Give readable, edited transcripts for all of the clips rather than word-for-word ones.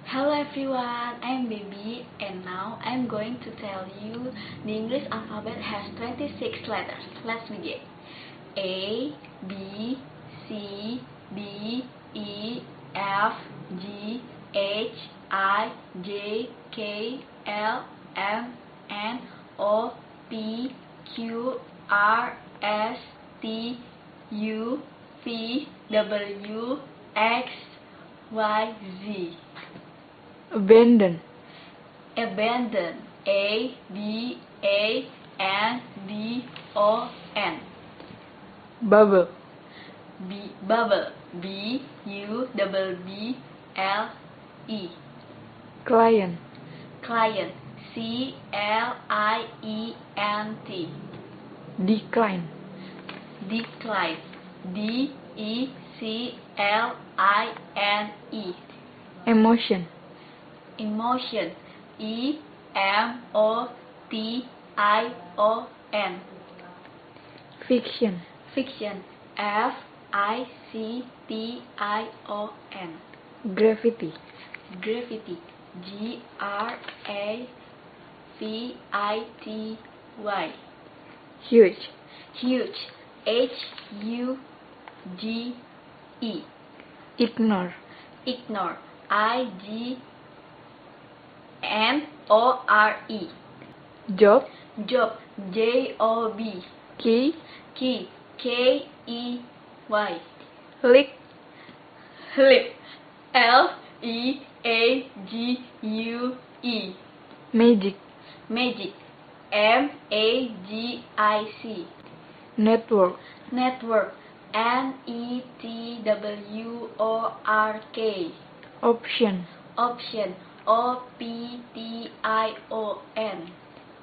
Hello everyone, I'm Baby and now I'm going to tell you the English alphabet has 26 letters. Let's begin. A, B, C, D, E, F, G, H, I, J, K, L, M, N, O, P, Q, R, S, T, U, V, W, X, Y, Z. Abandon. Abandon. A-B-A-N-D-O-N. Bubble. Bubble. B-U-B-B-L-E. Client. Client. C-L-I-E-N-T. Decline. Decline. D-E-C-L-I-N-E. Emotion. Emotion. E-M-O-T-I-O-N. Fiction. Fiction. F-I-C-T-I-O-N. Graffiti. Graffiti. G-R-A-V-I-T-Y. Huge. Huge. H-U-G-E. Ignore. Ignore. I-G-N-O-R-E. Job. Job. J-O-B. Key. Key. K-E-Y. Lick. Lip. L-E-A-G-U-E. Magic. Magic. M-A-G-I-C. Network. Network. N-E-T-W-O-R-K. Option. Option. O-P-T-I-O-N.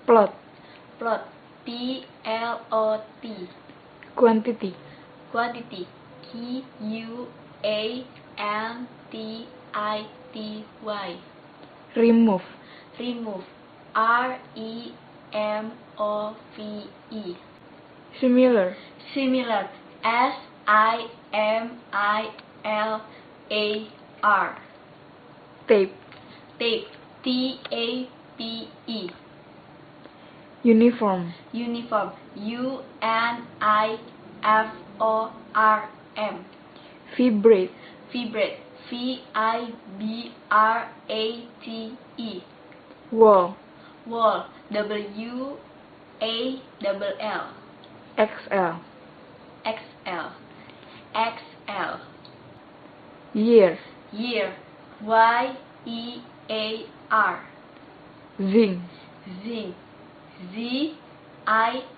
Plot. Plot. P-L-O-T. Quantity. Quantity. Q-U-A-N-T-I-T-Y. Remove. Remove. R-E-M-O-V-E. Similar. Similar. S-I-M-I-L-A-R. Tape. Tape. T-A-P-E. Uniform. Uniform. U-N-I-F-O-R-M. Vibrate. Vibrate. V-I-B-R-A-T-E. Wall. Wall. W-A-L-L. XL. XL. XL. Year. Year. Y-E-A-R. Zinc. Zinc. Z-I-N-C.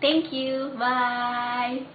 Thank you. Bye.